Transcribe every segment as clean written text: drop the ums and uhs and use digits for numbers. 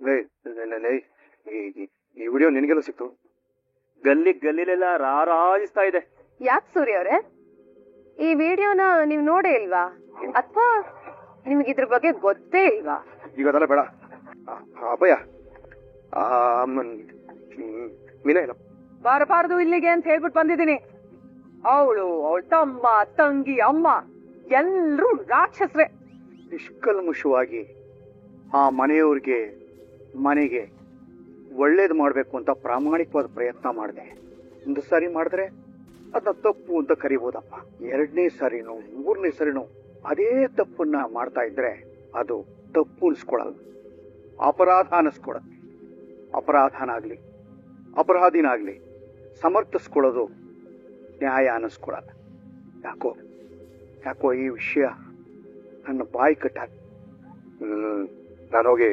ಈ ವಿಡಿಯೋ ನಿನಗೆಲ್ಲ ಸಿಕ್ತು? ಗಲ್ಲಿಲೆಲ್ಲ ರಾರಾಜಿಸ್ತಾ ಇದೆ. ಯಾಕೆ ಸೂರ್ಯ ಅವ್ರೆ, ಈ ವಿಡಿಯೋನ ನೀವ್ ನೋಡೇ ಇಲ್ವಾ ಅಥವಾ ನಿಮ್ಗೆ ಇದ್ರ ಬಗ್ಗೆ ಗೊತ್ತೇ ಇಲ್ವಾ? ಈಗ ಅದೆಲ್ಲ ಬೇಡ. ಅಭಯ, ಮೀನಾ ಇಲ್ಲ ಬರಬಾರ್ದು ಇಲ್ಲಿಗೆ ಅಂತ ಹೇಳ್ಬಿಟ್ಟು ಬಂದಿದ್ದೀನಿ. ಅವಳ ತಮ್ಮ, ತಂಗಿ, ಅಮ್ಮ ಎಲ್ರೂ ರಾಕ್ಷಸ್ರೆ. ನಿಷ್ಕಲ್ಮುಷವಾಗಿ ಆ ಮನೆಯವ್ರಿಗೆ ಮನೆಗೆ ಒಳ್ಳೇದು ಮಾಡ್ಬೇಕು ಅಂತ ಪ್ರಾಮಾಣಿಕವಾದ ಪ್ರಯತ್ನ ಮಾಡಿದೆ. ಒಂದು ಸಾರಿ ಮಾಡಿದ್ರೆ ಅದನ್ನ ತಪ್ಪು ಅಂತ ಕರಿಬೋದಪ್ಪ. 2ನೇ ಸಾರಿನೋ 3ನೇ ಸಾರಿನೋ ಅದೇ ತಪ್ಪನ್ನ ಮಾಡ್ತಾ ಇದ್ರೆ ಅದು ತಪ್ಪು ಅನ್ಸ್ಕೊಳಲ್ಲ, ಅಪರಾಧ ಅನಿಸ್ಕೊಳತ್ತೆ. ಅಪರಾಧನಾಗ್ಲಿ ಅಪರಾಧಿನಾಗ್ಲಿ ಸಮರ್ಥಿಸ್ಕೊಳ್ಳೋದು ನ್ಯಾಯ ಅನಿಸ್ಕೊಳಲ್ಲ. ಯಾಕೋ ಈ ವಿಷಯ ನನ್ನ ಬಾಯಿ ಕಟ್ಟಾಗ ನಾನು ಹೋಗಿ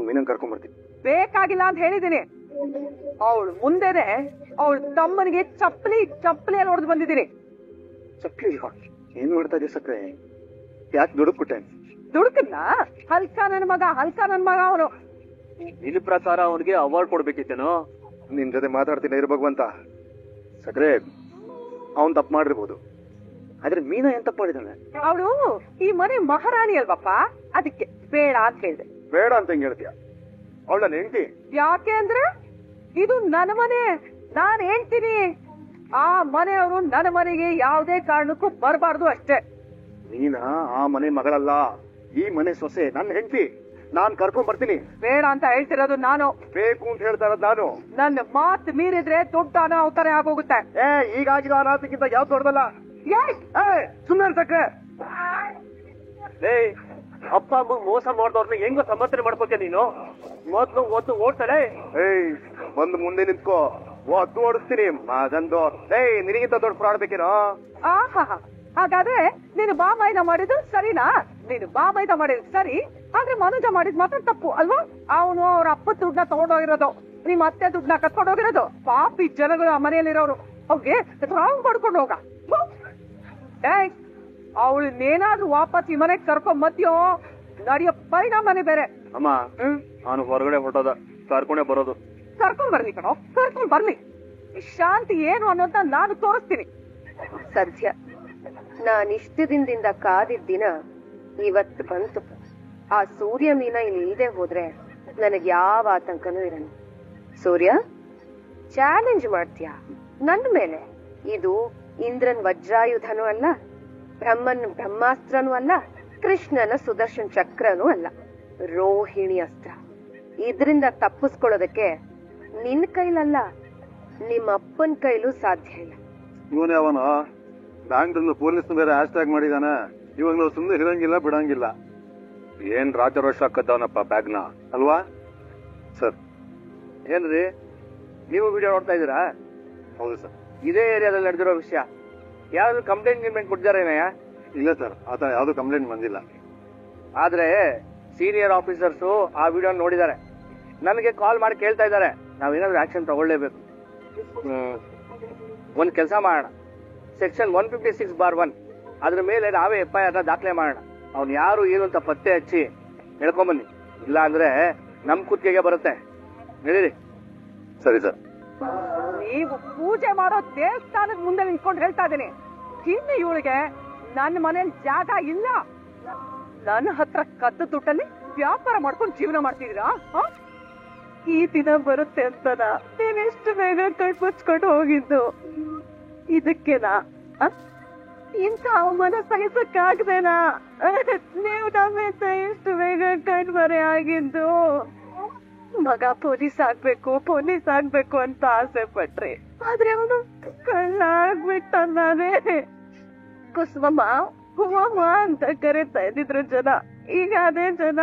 ಮೀನನ್ ಕರ್ಕೊಂಡ್ಬರ್ತೀನಿ. ಬೇಕಾಗಿಲ್ಲ ಅಂತ ಹೇಳಿದ್ದೀನಿ. ಅವಳು ಮುಂದೆನೆ ಅವಳ ತಮ್ಮನಿಗೆ ಚಪ್ಪಲಿ ನೋಡ್ದು ಬಂದಿದ್ದೀನಿ. ಚಪ್ಪಲಿ ಏನ್ ಮಾಡ್ತಾ ಇದೆ ಸಕ್ರೆ? ಯಾಕೆ ದುಡುಕ್ಬಿಟ್ಟೆ? ದುಡುಕನ್ನ ಹಲ್ಕ ನನ್ ಮಗ ಅವನು. ನಿನ್ನ ಪ್ರಕಾರ ಅವನಿಗೆ ಅವಾರ್ಡ್ ಕೊಡ್ಬೇಕಿತ್ತೇನೋ? ನಿನ್ ಜೊತೆ ಮಾತಾಡ್ತೀನಿ ಇರು ಭಗವಂತ. ಸಕ್ರೆ, ಅವನ್ ತಪ್ಪು ಮಾಡಿರ್ಬೋದು, ಆದ್ರೆ ಮೀನಾ ಏನ್ ತಪ್ಪು ಮಾಡಿದಾನೆ? ಅವಳು ಈ ಮನೆ ಮಹಾರಾಣಿ ಅಲ್ವಪ್ಪ, ಅದಕ್ಕೆ ಬೇಡ ಅಂತ ಹೇಳಿದೆ. ಬೇಡ ಅಂತ ಹೆಂಗ್ ಹೇಳ್ತೀಯ? ಅವಳ ನನ್ನ ಹೆಂಡತಿ. ಯಾಕೆ ಅಂದ್ರೆ ಇದು ನನ್ನ ಮನೆ, ನಾನ್ ಹೇಳ್ತೀನಿ. ಆ ಮನೆಯವರು ನನ್ನ ಮನೆಗೆ ಯಾವುದೇ ಕಾರಣಕ್ಕೂ ಬರಬಾರ್ದು ಅಷ್ಟೇ. ಮೀನಾ ಆ ಮನೆ ಮಗಳಲ್ಲ, ಈ ಮನೆ ಸೊಸೆ, ನನ್ನ ಹೆಂಡತಿ. ನಾನ್ ಕರ್ಕೊಂಡ್ ಬರ್ತೀನಿ. ಬೇಡ ಅಂತ ಹೇಳ್ತಿರೋದು ನಾನು. ಬೇಕು ಅಂತ ಹೇಳ್ತಾ ಇರೋದು ನಾನು. ನನ್ನ ಮಾತು ಮೀರಿದ್ರೆ ದೊಡ್ಡ ಅನಾಹುತನೇ ಆಗೋಗುತ್ತೆ. ಈಗಾಗಿರೋ ಅನಾಹುತಕ್ಕಿಂತ ಯಾವ್ದು ದೊಡ್ಡದಲ್ಲ. ಸುಮ್ಮನೆ ಸಕ್ರೆ. ಅಪ್ಪ ಅಮ್ಮ ಮೋಸ ಮಾಡ್ದವ್ರನ್ನ ಹೆಂಗೋ ಸಮರ್ಥನೆ ಮಾಡ್ಕೋತೀಯ ನೀನು? ಮೊದ್ಲು ಓಡ್ತಾಳೆ. ಬಂದು ಮುಂದೆ ನಿಂತ್ಕೋ, ಒದ್ದು ಓಡಿಸ್ತೀನಿ ಮಗಂದು. ನಿನಗಿಂತ ದೊಡ್ಡ ಪ್ರಾಡ್ಬೇಕೇನೋ? ಹಾಗಾದ್ರೆ ನೀನು ಬಾಮೈದ ಮಾಡಿದ್ದು ಸರಿನಾ? ನೀನು ಬಾಮೈದ ಮಾಡಿದ್ ಸರಿ, ಆದ್ರೆ ಮನುಜ ಮಾಡಿದ್ ಮಾತ್ರ ತಪ್ಪು ಅಲ್ವಾ? ಅವನು ಅವ್ರ ಅಪ್ಪ ದುಡ್ಡನ್ನ ತಗೊಂಡೋಗಿರೋದು, ನಿಮ್ಮ ಅತ್ತೆ ದುಡ್ಡನ್ನ ಕತ್ಕೊಂಡೋಗಿರೋದು. ಪಾಪಿ ಜನಗಳು ಆ ಮನೆಯಲ್ಲಿರೋರು, ಅವ್ರಿಗೆ ರಾಂಗ್ ಪಡ್ಕೊಂಡು ಹೋಗ. ಅವಳನ್ನೇನಾದ್ರೂ ವಾಪಸ್ ಈ ಮನೆಗೆ ಕರ್ಕೊಂಡ್ ಮತ್ಯೋ ನಡೆಯೋ ಪರಿಣಾಮನೇ ಬೇರೆ. ಅಮ್ಮ, ನಾನು ಹೊರಗಡೆ ಹೊರಟೋದ, ಕರ್ಕೊಂಡೇ ಬರೋದು. ಕರ್ಕೊಂಡ್ ಬರ್ಲಿ ಕಣೋ, ಕರ್ಕೊಂಡ್ ಬರ್ಲಿ. ಶಾಂತಿ ಏನು ಅನ್ನೋದನ್ನ ನಾನು ತೋರಿಸ್ತೀನಿ. ಸದ್ಯ ನಾನಿಷ್ಟು ದಿನದಿಂದ ಕಾದಿದ್ದ ದಿನ ಇವತ್ತು ಬಂತು. ಆ ಸೂರ್ಯ ಮೀನಾ ಇಲ್ಲಿ ಇಲ್ಲದೆ ಹೋದ್ರೆ ನನಗೆ ಯಾವ ಆತಂಕನೂ ಇರಲ್ಲ. ಸೂರ್ಯ, ಚಾಲೆಂಜ್ ಮಾಡ್ತೀಯಾ ನನ್ನ ಮೇಲೆ? ಇದು ಇಂದ್ರನ್ ವಜ್ರಾಯುಧನೂ ಅಲ್ಲ, ಬ್ರಹ್ಮನ್ ಬ್ರಹ್ಮಾಸ್ತ್ರನೂ ಅಲ್ಲ, ಕೃಷ್ಣನ ಸುದರ್ಶನ್ ಚಕ್ರನೂ ಅಲ್ಲ, ರೋಹಿಣಿ ಅಸ್ತ್ರ. ಇದ್ರಿಂದ ತಪ್ಪಿಸ್ಕೊಳ್ಳೋದಕ್ಕೆ ನಿನ್ ಕೈಲಲ್ಲ, ನಿಮ್ಮ ಅಪ್ಪನ ಕೈಲೂ ಸಾಧ್ಯ ಇಲ್ಲ. ಇವನೇ ಅವನು ಬ್ಯಾಂಕ್ ಪೊಲೀಸ್ ಬೇರೆ ಹ್ಯಾಶ್ ಟ್ಯಾಗ್ ಮಾಡಿದಾನೆ. ಇವಾಗ ನಾವು ಸುಮ್ಮನೆ ಇರಂಗಿಲ್ಲ ಬಿಡಂಗಿಲ್ಲ. ಏನ್ ರಾಜರೋಷ ಹಾಕದವನಪ್ಪ ಬ್ಯಾಗ್ನ, ಅಲ್ವಾ ಸರ್? ಏನ್ರಿ, ನೀವು ವಿಡಿಯೋ ನೋಡ್ತಾ ಇದ್ದೀರಾ? ಹೌದು ಸರ್. ಇದೇ ಏರಿಯಾದಲ್ಲಿ ನಡೆದಿರೋ ವಿಷಯ. ಯಾವ್ದು ಕಂಪ್ಲೇಂಟ್ ಕೊಡ್ತಾರೇನಯ್ಯ? ಇಲ್ಲ ಸರ್, ಆತ ಯಾವ್ದು ಕಂಪ್ಲೇಂಟ್ ಬಂದಿಲ್ಲ. ಆದ್ರೆ ಸೀನಿಯರ್ ಆಫೀಸರ್ಸು ಆ ವಿಡಿಯೋ ನೋಡಿದ್ದಾರೆ, ನನಗೆ ಕಾಲ್ ಮಾಡಿ ಕೇಳ್ತಾ ಇದ್ದಾರೆ, ನಾವೇನಾದ್ರೂ ಆಕ್ಷನ್ ತಗೊಳ್ಳೇಬೇಕು. ಒಂದ್ ಕೆಲಸ ಮಾಡೋಣ, ಸೆಕ್ಷನ್ 156(1) ಅದ್ರ ಮೇಲೆ ನಾವೇ FIR ದಾಖಲೆ ಮಾಡೋಣ. ಅವ್ನು ಯಾರು ಏನು ಅಂತ ಪತ್ತೆ ಹಚ್ಚಿ ಹೇಳ್ಕೊಂಬನ್ನಿ. ಇಲ್ಲ ಅಂದ್ರೆ ನಮ್ ಕುತ್ತಿಗೆಗೆ ಬರುತ್ತೆ. ನಡೀರಿ. ಸರಿ ಸರ್. ನೀವು ಪೂಜೆ ಮಾಡೋ ದೇವಸ್ಥಾನದ ಮುಂದೆ ನಿಂತ್ಕೊಂಡು ಹೇಳ್ತಾ ಇದ್ದೀನಿ, ಇನ್ನು ಇವಳಿಗೆ ನನ್ನ ಮನೇಲಿ ಜಾಗ ಇಲ್ಲ. ನನ್ನ ಹತ್ರ ಕದ್ದು ದುಡ್ಡಲ್ಲಿ ವ್ಯಾಪಾರ ಮಾಡ್ಕೊಂಡು ಜೀವನ ಮಾಡ್ತಿದ್ದೀರಾ? ಈ ದಿನ ಬರುತ್ತೆ ಅಂತನಾ ನೀನೆಷ್ಟು ಬೇಗ ಕೈ ಮುಚ್ಕೊಂಡು ಹೋಗಿದ್ದು? ಇದಕ್ಕೆನಾ ಇಂಥ ಅವಮಾನ ಸಹಿಸಕ್ಕಾಗ್ದೇನಾ? ನೀವು ನಮ್ಮಿಂದ ಎಷ್ಟು ಬೇಗ ಕಣ್ಮರೆ ಆಗಿದ್ದು? ಮಗ ಪೊಲೀಸ್ ಆಗ್ಬೇಕು ಅಂತ ಆಸೆ ಪಟ್ರಿ, ಆದ್ರೆ ಅವನು ಕಳ್ಳ ಆಗ್ಬಿಟ್ಟೇ. ಕುಸುಮಮ್ಮ, ಹೂವಮ್ಮ ಅಂತ ಕರೀತಾ ಇದ್ದಿದ್ರು ಜನ, ಈಗ ಅದೇ ಜನ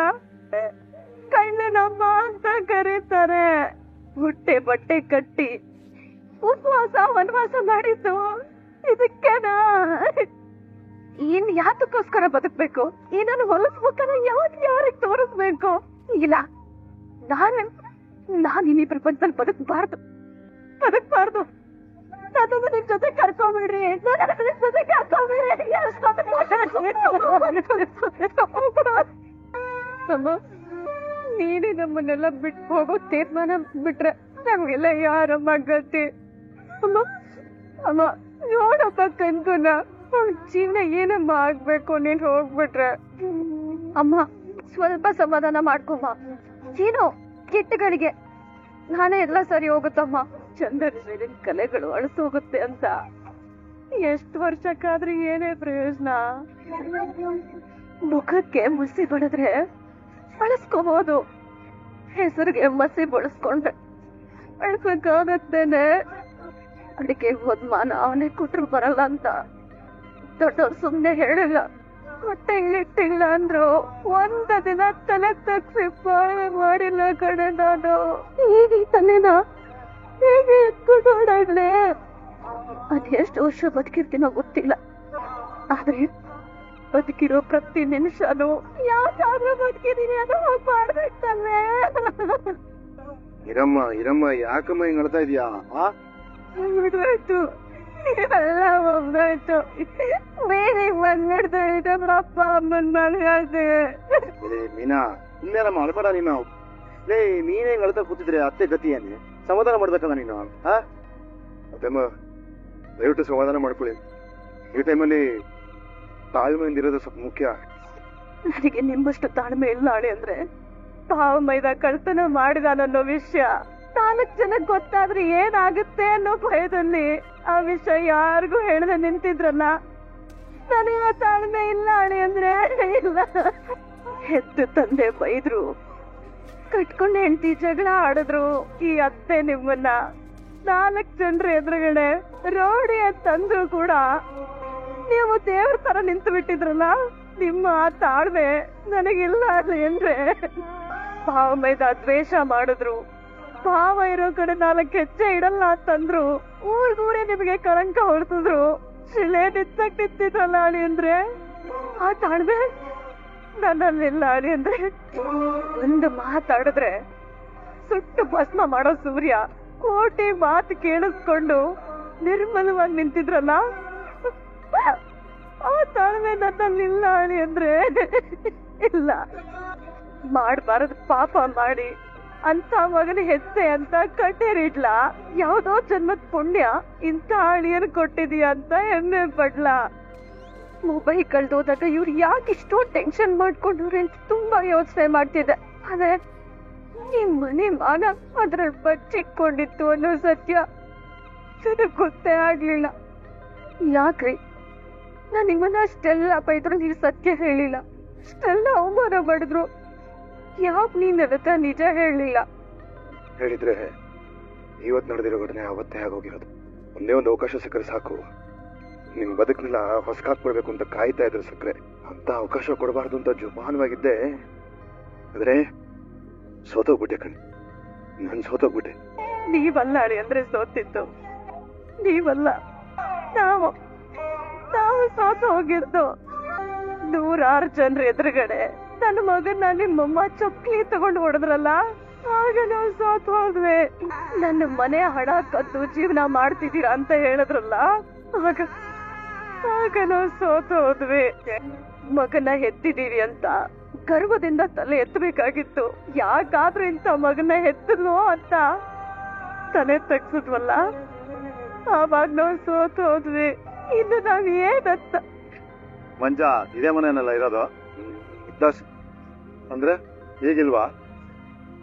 ಕಳ್ಳನಮ್ಮ ಅಂತ ಕರೀತಾರೆ. ಹುಟ್ಟೆ ಬಟ್ಟೆ ಕಟ್ಟಿ ಉಪವಾಸ ವನವಾಸ ಮಾಡಿದ್ದು ಇದಕ್ಕೆನಾ? ಇನ್ ಯಾತಕ್ಕೋಸ್ಕರ ಬದುಕ್ಬೇಕು? ಏನನ್ನು ಹೊಲಸ್ಬೇಕನ್ನ ಯಾವ್ರಿಗೆ ತೋರಿಸ್ಬೇಕು? ಇಲ್ಲ, ನಾನು ಈ ಪ್ರಪಂಚದಲ್ಲಿ ಬದುಕಬಾರ್ದು. ನಿಮ್ ಜೊತೆ ಕರ್ಕೊಂಡ್ಬಿಡ್ರಿ, ಜೊತೆ ಕರ್ಕೊಂಡ್ಬಿಡ್ರಿ. ನೀನೇ ನಮ್ಮನ್ನೆಲ್ಲ ಬಿಟ್ಟು ಹೋಗೋ ತೀರ್ಮಾನ ಬಿಟ್ರೆ ನಮ್ಗೆಲ್ಲ ಯಾರಮ್ಮ ಗತಿ. ಅಮ್ಮ ಅಮ್ಮ ನೋಡಪ್ಪ ಕನ್ಕುನ, ಜೀವನ ಏನಮ್ಮ ಆಗ್ಬೇಕು ನೀನ್ ಹೋಗ್ಬಿಟ್ರೆ. ಅಮ್ಮ ಸ್ವಲ್ಪ ಸಮಾಧಾನ ಮಾಡ್ಕೊಮ್ಮ, ಏನೋ ಕೆಟ್ಟಗಳಿಗೆ ನಾನೇ ಎಲ್ಲ ಸರಿ ಹೋಗುತ್ತಮ್ಮ. ಚಂದನ ಕಲೆಗಳು ಅಳಿಸೋಗುತ್ತೆ ಅಂತ ಎಷ್ಟು ವರ್ಷಕ್ಕಾದ್ರೆ ಏನೇ ಪ್ರಯೋಜನ? ಮುಖಕ್ಕೆ ಮುಸಿ ಬಡಿದ್ರೆ ಬಳಸ್ಕೋಬಹುದು, ಹೆಸರಿಗೆ ಮಸಿ ಬಳಸ್ಕೊಂಡ್ರೆ ಬಳಸಕ್ಕಾಗತ್ತೇನೆ. ಅಡಿಕೆ ಹೋದ್ಮಾನ ಅವನೇ ಕೊಟ್ರು ಬರಲ್ಲ ಅಂತ ದೊಡ್ಡವ್ರು ಸುಮ್ನೆ ಹೇಳಿಲ್ಲ. ತಿಂಗಳ ಅಂದ್ರು ಒಂದ ದಿನ ತಲೆ ತಗ್ಸಿ ಪಾಳೆ ಮಾಡಿಲ್ಲ ಕಡೆ ನಾನು. ಹೇಗೆ ತಲೆನ ಹೇಗೆ ಎತ್ಕೊಂಡು ಓಡಾಡ್ಲೆ? ಅದೆಷ್ಟು ವರ್ಷ ಬದುಕಿರ್ತೀನೋ ಗೊತ್ತಿಲ್ಲ, ಆದ್ರೆ ಬದುಕಿರೋ ಪ್ರತಿ ನಿಮಿಷನು ಯಾವ್ದಾದ್ರೂ ಬದುಕಿದೀನಿ ಅದು ಮಾಡ್ಬೇಕಂದ್ರೆ. ಇರಮ್ಮ ಇರಮ್ಮ, ಯಾಕಮ್ಮ ಹಿಂಗ್ ಅಳ್ತಾ ಇದೀಯಾ? ಬಿಡ್ಬೇಕು, ನೀವೆಲ್ಲ ಹೋಗ್ಬೇಕು, ಬೇರೆ ಬಂದ್ಬಿಡ್ತಾ ಇದೆ ಅಪ್ಪ ಅಮ್ಮನ್ ಮನೆ. ಮೀನಾ ಇನ್ನೇನಮ್ಮ ಅಳ್ಬೇಡ ನೀನು. ಲೇ ನೀನೇ ಹಿಂಗ್ ಅಳ್ತಾ ಕೂತಿದ್ರೆ ಅತ್ತೆ ಗತಿ ಏನೇ? ಸಮಾಧಾನ ಮಾಡ್ಬೇಕಲ್ಲ ನೀನು. ಅತ್ತಮ್ಮ ದಯವಿಟ್ಟು ಸಮಾಧಾನ ಮಾಡ್ಕೊಳ್ಳಿ. ಈ ಟೈಮಲ್ಲಿ ತಾಳ್ಮೆಯಿಂದ ಇರೋದು ಸ್ವಲ್ಪ ಮುಖ್ಯ. ನನಗೆ ನಿಮ್ಮಷ್ಟು ತಾಳ್ಮೆ ಇಲ್ಲ ಅಳಿ. ಅಂದ್ರೆ ತಾವು ಮೈದ ಕಳ್ತನ ಮಾಡಿದಾನನ್ನೋ ವಿಷಯ 4 ಜನಕ್ಕೆ ಗೊತ್ತಾದ್ರೆ ಏನಾಗುತ್ತೆ ಅನ್ನೋ ಭಯದಲ್ಲಿ ಆ ವಿಷಯ ಯಾರಿಗೂ ಹೇಳದೆ ನಿಂತಿದ್ರಲ್ಲ. ನನಗೆ ತಾಳ್ಮೆ ಇಲ್ಲ ಅಳಿ ಅಂದ್ರೆ ಇಲ್ಲ. ಹೆತ್ತು ತಂದೆ ಬೈದ್ರು, ಕಟ್ಕೊಂಡು ಹೆಂಡತಿ ಜಗಳ ಆಡಿದ್ರು. ಈ ಅತ್ತೆ ನಿಮ್ಮನ್ನ 4 ಜನರ ಎದುರುಗಡೆ ರೋಡಿ ಅಂತಂದ್ರು ಕೂಡ ನೀವು ದೇವ್ರ ತರ ನಿಂತು ಬಿಟ್ಟಿದ್ರಲ್ಲ. ನಿಮ್ಮ ತಾಳ್ಮೆ ನನಗಿಲ್ಲ ಅಂದ್ರೆ. ಭಾವ ಮೈದ ದ್ವೇಷ ಮಾಡಿದ್ರು, ಭಾವ ಇರೋ ಕಡೆ 4 ಹೆಜ್ಜೆ ಇಡಲ್ಲ ಅಂತಂದ್ರು, ಊರ್ಗೂಡೆ ನಿಮಗೆ ಕಳಂಕ ಹೊಡ್ತಿದ್ರು, ಶಿಲೆ ನಿಚ್ಚಕ್ ನಿಂತಿದ್ರಲ್ಲ ಅಳಿ ಅಂದ್ರೆ. ಆ ತಾಳ್ಮೆ ನನ್ನಲ್ಲಿಲ್ಲ ಅಳಿ ಅಂದ್ರೆ. ಒಂದು ಮಾತಾಡಿದ್ರೆ ಸುಟ್ಟು ಭಸ್ಮ ಮಾಡೋ ಸೂರ್ಯ ಕೋಟಿ ಮಾತು ಕೇಳಿಸ್ಕೊಂಡು ನಿರ್ಮಲವಾಗಿ ನಿಂತಿದ್ರಲ್ಲ, ಆ ತಾಳ್ಮೆ ನನ್ನಲ್ಲಿಲ್ಲ ಅಳಿ ಅಂದ್ರೆ ಇಲ್ಲ. ಮಾಡ್ಬಾರದು ಪಾಪ ಮಾಡಿ ಅಂತ ಮಗನ ಹೆಜ್ಜೆ ಅಂತ ಕಟ್ಟೇರಿಡ್ಲಾ? ಯಾವ್ದೋ ಜನ್ಮದ ಪುಣ್ಯ ಇಂಥ ಅಳಿಯನ್ ಕೊಟ್ಟಿದೀಯ ಅಂತ ಹೆಮ್ಮೆ ಪಡ್ಲಾ? ಮೊಬೈಲ್ ಕಳ್ದೋದಾಗ ಇವ್ರು ಯಾಕೆ ಇಷ್ಟೋ ಟೆನ್ಷನ್ ಮಾಡ್ಕೊಂಡ್ರಿ ಅಂತ ತುಂಬಾ ಯೋಚನೆ ಮಾಡ್ತಿದ್ದೆ. ಆದ್ರೆ ನಿಮ್ ಮನೆ ಮಾನ ಅದ್ರಲ್ಲಿ ಬಚ್ಚಿಟ್ಕೊಂಡಿತ್ತು ಅನ್ನೋ ಸತ್ಯ ನನಗ್ ಗೊತ್ತೇ ಆಗ್ಲಿಲ್ಲ. ಯಾಕ್ರಿ ನಾನ್ ನಿಮ್ಮನ್ನ ಅಷ್ಟೆಲ್ಲ ಬೈದ್ರು ನೀವು ಸತ್ಯ ಹೇಳಿಲ್ಲ, ಅಷ್ಟೆಲ್ಲ ಅವಮಾನ ಮಾಡಿದ್ರು, ಯಾಕೆ ನೀನ್ ಅದಕ್ಕ ನಿಜ ಹೇಳಲಿಲ್ಲ? ಹೇಳಿದ್ರೆ ಇವತ್ತು ನಡೆದಿರೋ ಘಟನೆ ಅವತ್ತೇ ಆಗೋಗಿರೋದು. ಒಂದೇ ಒಂದು ಅವಕಾಶ ಸಿಕ್ಕರೆ ಸಾಕು. ನಿಮ್ ಬದುಕನೆಲ್ಲ ಹೊಸಕಾಕ್ಬಿಡ್ಬೇಕು ಅಂತ ಕಾಯ್ತಾ ಇದ್ರು ಸಕ್ರೆ. ಅಂತ ಅವಕಾಶ ಕೊಡಬಾರ್ದು ಅಂತ ಜುಮಾನವಾಗಿದ್ದೆ, ಆದ್ರೆ ಸೋತೋಗ್ಬಿಟ್ಟೆ ಕಣ್. ನಾನ್ ಸೋತೋಗ್ಬಿಟ್ಟೆ. ನೀವಲ್ಲ ಅಳಿ ಅಂದ್ರೆ ಸೋತಿತ್ತು, ನೀವಲ್ಲ ನಾವು ಸೋತು ಹೋಗಿದ್ದು. 100 ಜನರ ಎದುರುಗಡೆ ನನ್ನ ಮಗನ್ನ ನಿಮ್ಮಮ್ಮ ಚಪ್ಪಲಿ ತಗೊಂಡು ಹೊಡೆದ್ರಲ್ಲ, ಆಗ ನಾವು ಸೋತು ಹೋದ್ವಿ. ನನ್ನ ಮನೆ ಹಣ ಕದ್ದು ಜೀವನ ಮಾಡ್ತಿದ್ದೀರಾ ಅಂತ ಹೇಳಿದ್ರಲ್ಲ, ಆಗ ನಾವು ಸೋತು ಹೋದ್ವಿ. ಮಗನ ಹೆತ್ತಿದೀವಿ ಅಂತ ಗರ್ವದಿಂದ ತಲೆ ಎತ್ತಬೇಕಾಗಿತ್ತು. ಯಾಕಾದ್ರೂ ಇಂಥ ಮಗನ ಹೆತ್ತದ್ವೋ ಅಂತ ತಲೆ ತಗ್ಸಿದ್ವಲ್ಲ, ಆವಾಗ ನಾವು ಸೋತು ಹೋದ್ವಿ. ಇನ್ನು ನಾವ್ ಏನಂತ? ಮಂಜ ಇದೇ ಮನೆಯಲ್ಲ ಇರೋದು? ಅಂದ್ರೆ ಈಗಿಲ್ವಾ?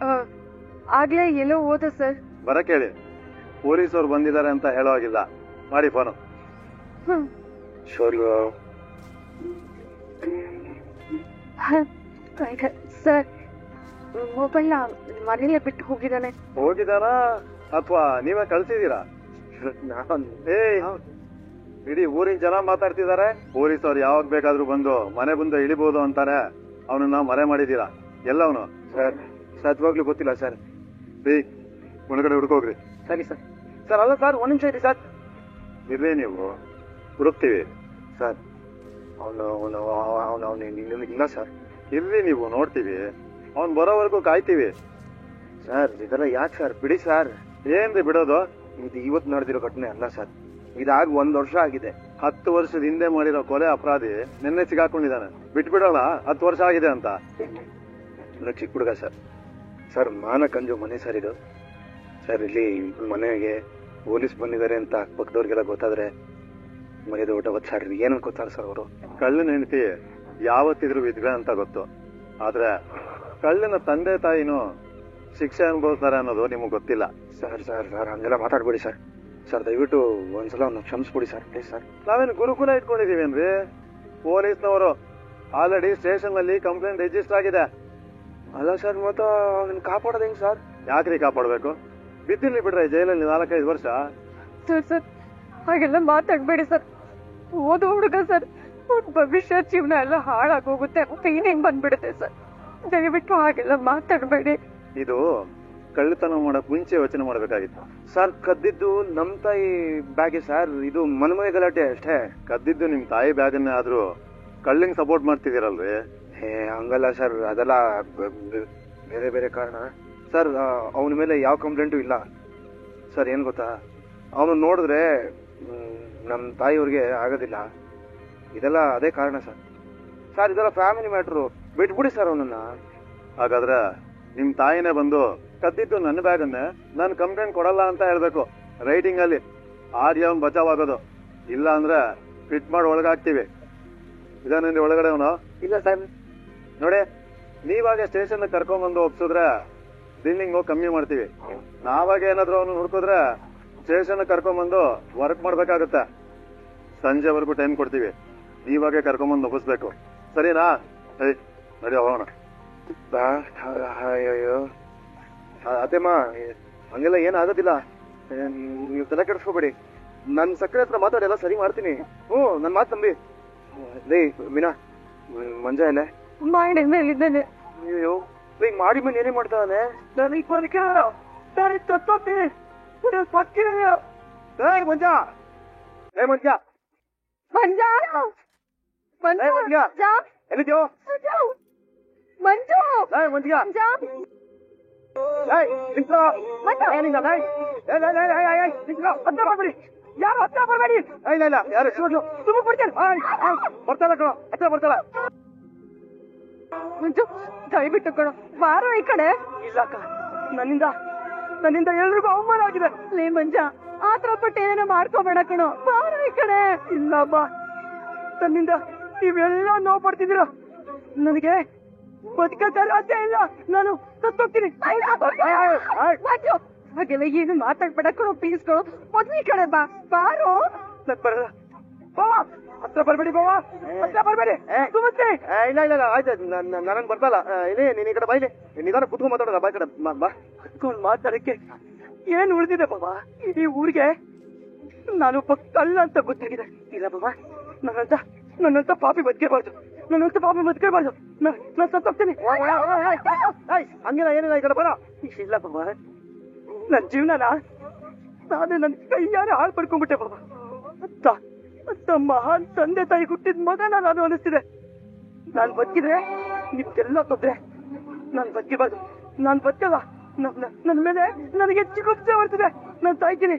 ಆಗ್ಲೇ ಎಲ್ಲೋ ಹೋದ ಸರ್. ಬರಕ್ ಹೇಳಿ, ಪೊಲೀಸವ್ರು ಬಂದಿದ್ದಾರೆ ಅಂತ ಹೇಳೋ ಹಾಗಿಲ್ಲ. ಮಾಡಿ ಫೋನು. ಸರ್ ಮೊಬೈಲ್ ಮನೇಲೆ ಬಿಟ್ಟು ಹೋಗಿದ್ದಾನೆ. ಹೋಗಿದಾನ ಅಥವಾ ನೀವೇ ಕಳ್ಸಿದೀರಾ? ಇಡೀ ಊರಿನ ಜನ ಮಾತಾಡ್ತಿದ್ದಾರೆ. ಪೊಲೀಸವ್ರು ಯಾವಾಗ ಬೇಕಾದ್ರೂ ಬಂದು ಮನೆ ಬಂದು ಇಳಿಬಹುದು ಅಂತಾನೆ ಅವನನ್ನ ಮರೆ ಮಾಡಿದೀರಾ. ಎಲ್ಲವನು ಸರ್ ಸತ್ವಾಗ್ಲೂ ಗೊತ್ತಿಲ್ಲ ಸರ್. ಒಳಗಡೆ ಹುಡುಕೋಗ್ರಿ. ಸರಿ ಸರ್. ಸರ್ ಅಲ್ಲ ಸರ್, 1 ನಿಮಿಷ ಇರಿ ಸರ್. ಇರ್ರಿ, ನೀವು ಹುಡುಕ್ತೀವಿ ಸರ್. ಇಲ್ಲ ಸರ್. ಇರ್ರಿ, ನೀವು ನೋಡ್ತೀವಿ. ಅವ್ನ್ ಬರೋವರೆಗೂ ಕಾಯ್ತೀವಿ ಸರ್. ಇದೆಲ್ಲ ಯಾಕೆ ಸರ್? ಬಿಡಿ ಸರ್. ಏನ್ರಿ ಬಿಡೋದು? ಇದು ಇವತ್ತು ನಡೆದಿರೋ ಘಟನೆ ಅಲ್ಲ ಸರ್, ಇದಾಗ 1 ವರ್ಷ ಆಗಿದೆ. 10 ವರ್ಷದ ಹಿಂದೆ ಮಾಡಿರೋ ಕೊಲೆ ಅಪರಾಧಿ ನಿನ್ನೆ ಸಿಗಾಕೊಂಡಿದ್ದಾನೆ. ಬಿಟ್ಬಿಡೋಣ, 10 ವರ್ಷ ಆಗಿದೆ ಅಂತ. ಇನ್ನೂ ಚಿಕ್ಕ ಹುಡುಗ ಸರ್. ಸರ್ ಮಾನ ಕಂಜು ಮನೆ ಸರ್ ಇದು. ಸರ್ ಇಲ್ಲಿ ಮನೆಗೆ ಪೊಲೀಸ್ ಬಂದಿದ್ದಾರೆ ಅಂತ ಪಕ್ಕದವ್ರಿಗೆಲ್ಲ ಗೊತ್ತಾದ್ರೆ ಮನೆದು ಊಟ ಹೊತ್ತು ಸರ್ ಏನು ಅನ್ಕೋತಾರೆ ಸರ್ ಅವರು. ಕಳ್ಳನ ಹೆಂಡತಿ ಯಾವತ್ತಿದ್ರು ವಿದ್ವೆ ಅಂತ ಗೊತ್ತು, ಆದ್ರೆ ಕಳ್ಳನ ತಂದೆ ತಾಯಿನೂ ಶಿಕ್ಷೆ ಅನುಭವಿಸ್ತಾರೆ ಅನ್ನೋದು ನಿಮಗೆ ಗೊತ್ತಿಲ್ಲ. ಸರ್ ಸರ್ ಸರ್ ಹಂಗೆಲ್ಲ ಮಾತಾಡ್ಬೇಡಿ ಸರ್. ಸರ್ ದಯವಿಟ್ಟು ಒಂದ್ಸಲ ಒಂದು ಕ್ಷಮಿಸ್ಬಿಡಿ ಸರ್ ಪ್ಲೀಸ್ ಸರ್. ನಾವೇನು ಗುರುಕುಲ ಇಟ್ಕೊಂಡಿದೀವೇನ್ರಿ? ಪೊಲೀಸ್ನವರು ಆಲ್ರೆಡಿ ಸ್ಟೇಷನ್ ನಲ್ಲಿ ಕಂಪ್ಲೇಂಟ್ ರಿಜಿಸ್ಟರ್ ಆಗಿದೆ. ಅಲ್ಲ ಸರ್ ಮತ್ತೆ ಅವ್ನ ಕಾಪಾಡೋದು ಹೆಂಗ್ ಸರ್? ಯಾಕ್ರಿ ಕಾಪಾಡ್ಬೇಕು? ಬಿದ್ದಿರ್ಲಿ ಬಿಡ್ರೆ ಜೈಲಲ್ಲಿ 4-5 ವರ್ಷ. ಸರ್ ಹಾಗೆಲ್ಲ ಮಾತಾಡ್ಬೇಡಿ ಸರ್. ಓದೋ ಹುಡುಗ ಸರ್, ಭವಿಷ್ಯ ಜೀವನ ಎಲ್ಲ ಹಾಳಾಗೋಗುತ್ತೆ, ಪೇನ್ ಹೆಂಗ್ ಬಂದ್ಬಿಡುತ್ತೆ ಸರ್. ದಯವಿಟ್ಟು ಹಾಗೆಲ್ಲ ಮಾತಾಡ್ಬೇಡಿ. ಇದು ಕಳ್ಳತನ ಮಾಡಕ್ ಮುಂಚೆ ಯೋಚನೆ ಮಾಡ್ಬೇಕಾಗಿತ್ತು. ಸರ್ ಕದ್ದಿದ್ದು ನಮ್ ತಾಯಿ ಬ್ಯಾಗೆ ಸರ್, ಇದು ಮನಮಯ ಗಲಾಟೆ ಅಷ್ಟೇ. ಕದ್ದಿದ್ದು ನಿಮ್ ತಾಯಿ ಬ್ಯಾಗನ್ನೇ ಆದ್ರೂ ಕಳ್ಳಿಂಗ್ ಸಪೋರ್ಟ್ ಮಾಡ್ತಿದ್ದೀರಲ್ರಿ? ಹಂಗಲ್ಲ ಸರ್, ಅದೆಲ್ಲ ಬೇರೆ ಬೇರೆ ಕಾರಣ ಸರ್. ಅವನ ಮೇಲೆ ಯಾವ ಕಂಪ್ಲೇಂಟು ಇಲ್ಲ ಸರ್. ಏನ್ ಗೊತ್ತಾ, ಅವನು ನೋಡಿದ್ರೆ ನಮ್ ತಾಯಿಯವ್ರಿಗೆ ಆಗೋದಿಲ್ಲ. ಇದೆಲ್ಲ ಅದೇ ಕಾರಣ ಸರ್. ಸರ್ ಇದೆಲ್ಲ ಫ್ಯಾಮಿಲಿ ಮ್ಯಾಟ್ರು, ಬಿಟ್ಬಿಡಿ ಸರ್ ಅವನನ್ನ. ಹಾಗಾದ್ರೆ ನಿಮ್ ತಾಯಿನೇ ಬಂದು ಕದ್ದಿದ್ದು ನನ್ನ ಬ್ಯಾಗನ್ನೇ ನಾನು ಕಂಪ್ಲೇಂಟ್ ಕೊಡಲ್ಲ ಅಂತ ಹೇಳ್ಬೇಕು ರೈಟಿಂಗ್ ಅಲ್ಲಿ. ಆರ್ಯ ಅವ್ನು ಬಚಾವ್ ಆಗೋದು. ಇಲ್ಲ ಅಂದ್ರೆ ಫಿಟ್ ಮಾಡಿ ಒಳಗಾಗ್ತೀವಿ. ಇದಾನೇನ್ರಿ ಒಳಗಡೆ ಅವನು? ಇಲ್ಲ ಸರ್. ನೋಡಿ, ನೀವಾಗೆ ಸ್ಟೇಷನ್ ಕರ್ಕೊಂಡ್ಬಂದು ಒಪ್ಸಿದ್ರೆ ಬಿಲ್ಲಿಂಗು ಕಮ್ಮಿ ಮಾಡ್ತೀವಿ. ನಾವಾಗ ಏನಾದ್ರು ಅವನು ಹುಡ್ಕೋದ್ರೆ ಸ್ಟೇಷನ್ ಕರ್ಕೊಂಡ್ಬಂದು ವರ್ಕ್ ಮಾಡ್ಬೇಕಾಗತ್ತೆ. ಸಂಜೆವರೆಗೂ ಟೈಮ್ ಕೊಡ್ತೀವಿ. ನೀವಾಗೆ ಕರ್ಕೊಂಡ್ಬಂದು ಒಪ್ಪಿಸ್ಬೇಕು, ಸರಿನಾ? ನಡಿ ಹೋಗೋಣ. ಅಯ್ಯೋ ಅದೇಮ್ಮ, ಹಂಗೆಲ್ಲ ಏನಾಗೋದಿಲ್ಲ, ನೀವು ತಲೆ ಕೆಡಿಸ್ಕೋಬೇಡಿ. ನನ್ ಸಕ್ಕರೆ ಹತ್ರ ಮಾತಾಡಿ ಎಲ್ಲ ಸರಿ ಮಾಡ್ತೀನಿ. ನನ್ ಮಾತು ನಂಬಿ. ಲೇ ಮೀನಾ, ಮಂಜ ಇಲ್ಲ? ಮಾಡಿ ಮೇಲಿದ್ದೇನೆ. ಅಯ್ಯೋ ಈಗ ಮಾಡಿ ಮೇಲೆ ಏನೇ ಮಾಡ್ತಾನೆ? ನನಗೆ ಬದುಕ ತಪ್ಪೋಗ್ತೀನಿ. ಮಂಜ, ಏ ಮಂಜ, ಮಂಜ, ಮಂಜ ಎಲ್ಲಿದ್ಯೋ? ಮಂಜು, ಮಂಜ, ಯಾರು ಹತ್ರ ಬರ್ಬೇಡಿ. ಇಲ್ಲ ಯಾರು ತುಂಬ ಕೊಡ್ತೇನೆ. ಬರ್ತಾಳ ಕಣ, ಹತ್ರ ಬರ್ತಾಳ. ಮಂಜು ದಯವಿಟ್ಟು ಕಣೋ, ಬಾರೋ ಈ ಕಡೆ. ಇಲ್ಲಕ್ಕ, ನನ್ನಿಂದ ಎಲ್ರಿಗೂ ಅವಮಾನ ಆಗಿದೆ. ಲೇ ಮಂಜ, ಆತರ ಪಟ್ಟು ಏನೇನೋ ಮಾಡ್ಕೋಬೇಡ ಕಣೋ, ಬಾರೋ ಈ ಕಡೆ. ಇಲ್ಲಮ್ಮ, ನನ್ನಿಂದ ನೀವೆಲ್ಲ ನೋವು ಪಡ್ತಿದ್ದೀರ. ನನಗೆ ಬದುಕಕ್ಕೆ ಸಾಧ್ಯ ಇಲ್ಲ. ನಾನು ಸತ್ತೋಗ್ತೀನಿ. ಹಾಗೆಲ್ಲ ಏನು ಮಾತಾಡ್ಬೇಡ ಕಣೋ, ಪ್ಲೀಸ್ ಕಣೋ. ಮೊದ್ಲು ಈ ಕಡೆ ಬಾ, ಬಾರೋ. ನನ್ ಬರಲ್ಲ ಬಾವಾ, ಹತ್ರ ಬರ್ಬೇಡಿ ಬಾವಾ, ಹತ್ರ ಬರ್ಬೇಡಿ. ಇಲ್ಲ ಆಯ್ತು, ನನಗ್ ಬರ್ತಲ್ಲ. ಇಲ್ಲಿ ನೀನ್ ಈ ಕಡೆ ಬಾಯ್ಲಿ, ನಿಧಾನ ಕುತ್ಕೊಂಡ್ ಮಾತಾಡೋಣ. ಬಾಯ್ ಕಡೆ ಬಾ. ಕುತ್ಕೊಂಡ್ ಮಾತಾಡಕ್ಕೆ ಏನ್ ಉಳಿದಿದೆ ಬಾಬಾ ಈ ಊರಿಗೆ? ನಾನೊಬ್ಬ ಕಳ್ಳ ಅಂತ ಗೊತ್ತಾಗಿದೆ. ಇಲ್ಲ ಬಾಬಾ, ನನ್ನಂತ ಪಾಪಿ ಬದುಕೇಬಾರ್ದು. ನಾನು ಸತ್ತೋಗ್ತೀನಿ. ಹಂಗಿಲ್ಲ, ಏನಿಲ್ಲ, ಈ ಕಡೆ ಬರ. ಇಲ್ಲ ಬಾಬಾ, ನನ್ ಜೀವನನ ನಾನೇ ನನ್ ಕೈಯಾರೆ ಹಾಳು ಪಡ್ಕೊಂಡ್ಬಿಟ್ಟೆ ಬಾಬಾ. ಅಂತ ಮಹಾನ್ ತಂದೆ ತಾಯಿ ಹುಟ್ಟಿದ ಮಗನ ನಾನು ಅನಿಸ್ತಿದೆ. ನಾನ್ ಬದುಕಿದ್ರೆ ನಿಮ್ಗೆಲ್ಲ ತೊಂದ್ರೆ. ನಾನ್ ಬದುಕಿಬಾರ್ದು, ನಾನ್ ಬದುಕಲ್ಲ. ನನ್ ಮೇಲೆ ನನಗೆ ಚಿಗುಪ್ಸೆ ಬರ್ತಿದೆ. ನಾನ್ ಸಾಯ್ತೀನಿ.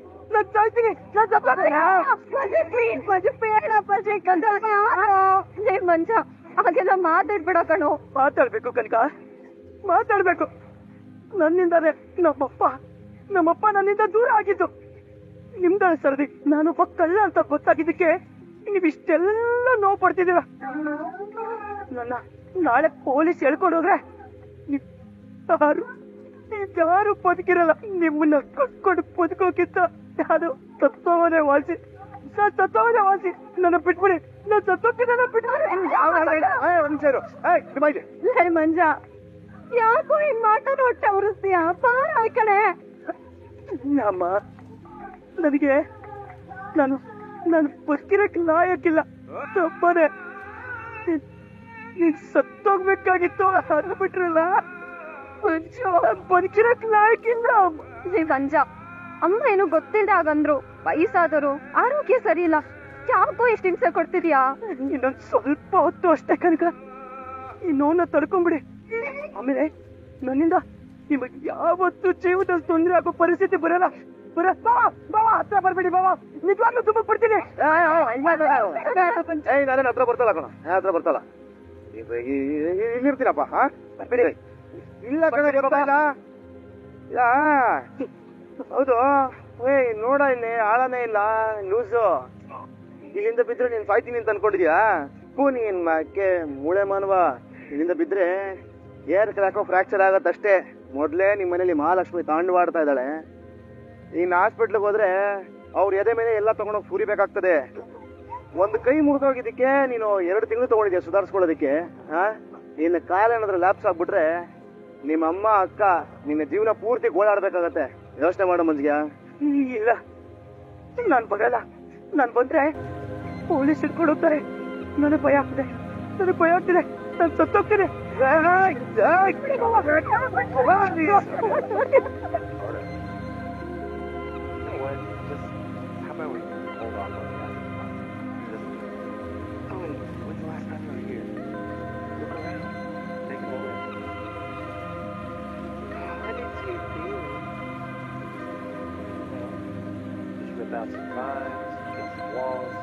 ಮಂಜ, ಹಾಗೆಲ್ಲ ಮಾತಾಡ್ಬೇಡ ಕಣೋ. ಮಾತಾಡ್ಬೇಕು ಕನಕ, ಮಾತಾಡ್ಬೇಕು. ನನ್ನಿಂದಾನೆ ನಮ್ಮಪ್ಪ ನನ್ನಿಂದ ದೂರ ಆಗಿದ್ದು. ನಿಮ್ದ ಸರದಿ. ನಾನೊಬ್ಬ ಕಳ್ಳ ಅಂತ ಗೊತ್ತಾಗಿದ್ದಕ್ಕೆ ನೀವಿಷ್ಟೆಲ್ಲ ನೋವು ಪಡ್ತಿದ್ದೀರ. ನನ್ನ ನಾಳೆ ಪೊಲೀಸ್ ಹೇಳ್ಕೊಂಡು ಹೋದ್ರೆ ಯಾರು ಬದುಕಿರಲ್ಲ. ನಿಮ್ಮನ್ನ ಕಟ್ಕೊಂಡು ಬದುಕೋಕ್ಕಿಂತ ಯಾರು ತತ್ವವನ್ನೇ ವಾಸಿ. ನನ್ನ ಬಿಟ್ಬಿಡಿ. ನಾನು ಸತ್ತೋಗ್ತೀನಿ. ಮಂಜ, ಯಾಕೋ ಹಿಂಗ್ ಮಾತಾಡೋ ಹೊಟ್ಟೆ ಉರಿಸ್ತೀಯ? ಬಾರ ಈ ಕಡೆ. ಅಮ್ಮ, ನನಗೆ ನಾನು ಬದುಕಿರಕ್ ಲಾಯಕ್ಕಿಲ್ಲ. ತಪ್ಪನೆ ನೀನ್ ಸತ್ತೋಗ್ಬೇಕಾಗಿತ್ತು, ಅದು ಬಿಟ್ರಲ್ಲ. ಬದುಕಿರಕ್ ಲಾಯಕ್ಕಿಲ್ಲ. ಮಂಜ, ಅಮ್ಮ ಏನು ಗೊತ್ತಿಲ್ದ ಆಗಂದ್ರು. ವಯಸ್ಸಾದರು, ಆರೋಗ್ಯ ಸರಿ ಇಲ್ಲ. ಯಾಕೋ ಎಷ್ಟು ಹಿಂಸೆ ಕೊಡ್ತಿದ್ಯಾ? ಇನ್ನೊಂದ್ ಸ್ವಲ್ಪ ಹೊತ್ತು ಅಷ್ಟೇ ಕನಕ, ಈ ನೋವನ್ನ ತಡ್ಕೊಂಡ್ಬಿಡಿ. ಆಮೇಲೆ ನನ್ನಿಂದ ನಿಮಗ್ ಯಾವತ್ತು ಜೀವದಲ್ಲಿ ತೊಂದರೆ ಆಗೋ ಪರಿಸ್ಥಿತಿ ಬರಲ್ಲ. ಬಾವಾ, ಹತ್ರ ಬರ್ಬೇಡಿ ಬಾವಾ, ನಿಜವಾಗ್ಲೂ ತುಂಬ ಪಡ್ತೀನಿ. ನಾನೇನು ಹತ್ರ ಬರ್ತಲ್ಲ ಕಣ, ಹತ್ರ ಬರ್ತಲ್ಲ. ಇಲ್ಲಿರ್ತೀನಪ್ಪ. ಬರ್ಬೇಡಿ, ಇಲ್ಲ ಕಡೆ ಗೊತ್ತಾಯಿಲ್ಲ. ಹೌದು, ಏಯ್ ನೋಡ, ಇಲ್ಲಿ ಆಳನೇ ಇಲ್ಲ, ಲೂಸು. ಇಲ್ಲಿಂದ ಬಿದ್ರೆ ನೀನ್ ಸಾಯ್ತೀನಿ ಅಂತ ಅನ್ಕೊಂಡಿದ್ಯಾ? ನೀನ್ ಮಾಕೆ ಮೂಳೆ ಮಾನವ. ಇಲ್ಲಿಂದ ಬಿದ್ರೆ ಏರ್ ಕ್ರಾಕೋ ಫ್ರಾಕ್ಚರ್ ಆಗತ್ತಷ್ಟೇ. ಮೊದ್ಲೇ ನಿಮ್ ಮನೇಲಿ ಮಹಾಲಕ್ಷ್ಮಿ ತಾಂಡವಾಡ್ತಾ ಇದ್ದಾಳೆ. ನೀನ್ ಹಾಸ್ಪಿಟ್ಲಿಗೆ ಹೋದ್ರೆ ಅವ್ರ ಎದೆ ಮೇಲೆ ಎಲ್ಲ ತಗೊಂಡೋಗಿ ಸುರಿಬೇಕಾಗ್ತದೆ. ಒಂದು ಕೈ ಮುರಿದೋಗಿದ್ದಕ್ಕೆ ನೀನು 2 ತಿಂಗಳು ತಗೊಂಡಿದ್ಯಾ ಸುಧಾರಿಸ್ಕೊಳ್ಳೋದಕ್ಕೆ. ನಿನ್ನ ಕಾಲ ಏನಾದ್ರೂ ಲ್ಯಾಪ್ಸ್ ಆಗ್ಬಿಟ್ರೆ ನಿಮ್ಮ ಅಮ್ಮ ಅಕ್ಕ ನಿನ್ನ ಜೀವನ ಪೂರ್ತಿ ಗೋಳಾಡ್ಬೇಕಾಗತ್ತೆ. ಯೋಚನೆ ಮಾಡೋ ಮಂಜಿಗೆ. ಇಲ್ಲ, ನಾನ್ ಬರಲ್ಲ. ನಾನ್ ಬಂದ್ರೆ ಪೊಲೀಸ್ ಇಟ್ಕೊಂಡು ಹೋಗ್ತಾರೆ. ನನಗೆ ಭಯ ಆಗ್ತಿದೆ, ನಾನು ಸತ್ತೋಗ್ತೀನಿ. Out some vines, get some walls.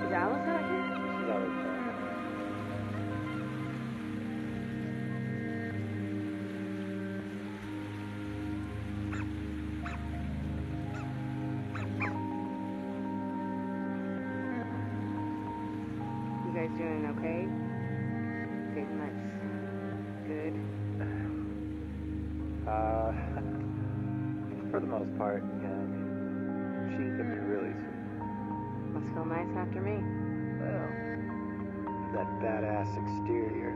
Is Alice out here? She's out of town. You guys doing okay? Okay, nice. Good. For the most part, yeah. She can be really sweet. Must feel nice after me. Well, that badass exterior.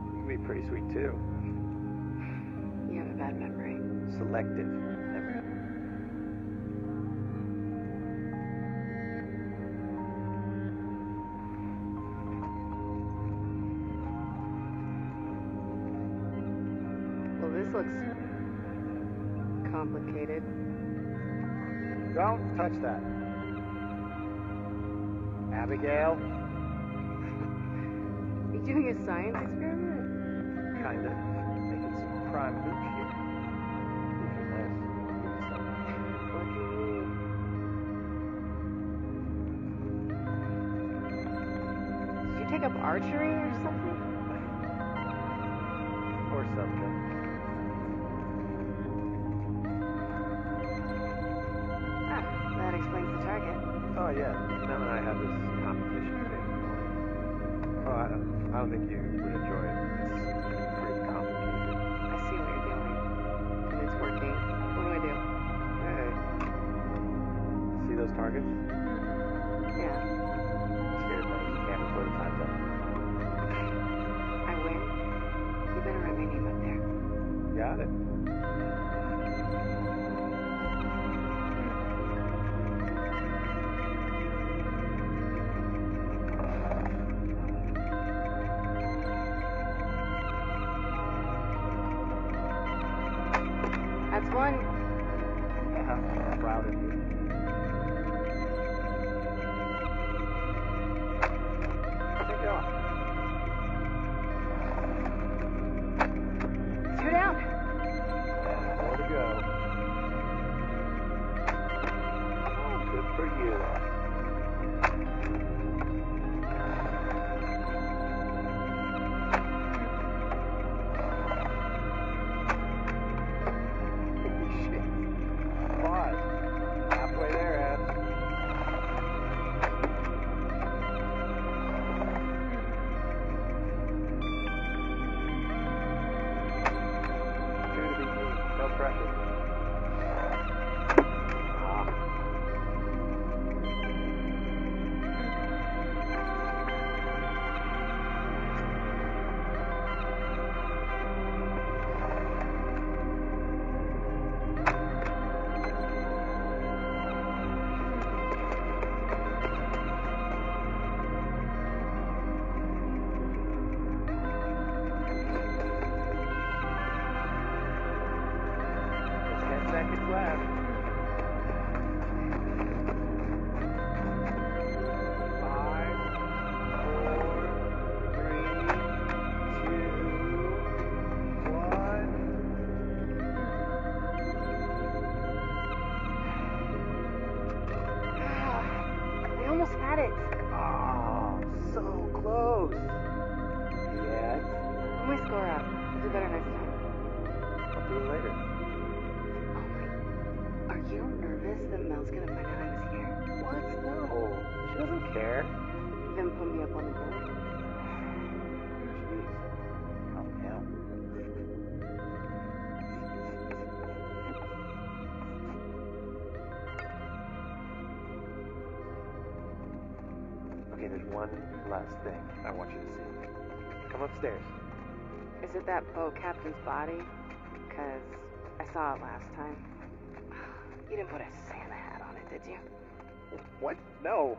You can be pretty sweet too. You have a bad memory. Selective memory. Well, this looks complicated. Don't touch that. Abigail? You doing a science experiment? Kinda. Making some prime hooch here. Nice. What do you mean? Did you take up archery or something? Or something. Ah, that explains the target. Oh yeah, Mel and I have this competition thing going. Oh, I don't think you would enjoy it. It's pretty complicated. I see what you're doing. And it's working. What do I do? Hey, see those targets? Yeah. Scared them. You can't before the time's up. I win. You better write my name up there. Got it. That's one. I'm proud of you. Take it off. Shoot out. almost had it. Oh, so close. Yes. Put my score up. I'll do better next time. I'll do it later. Oh my. Are you nervous that Mel's gonna find out I was here? What? No. She doesn't care. Then put me up on the board. Jeez. Calm down. Okay, there's one last thing I want you to see. Come upstairs. Is it that boat captain's body? Because I saw it last time. You didn't put a Santa hat on it, did you? What? No.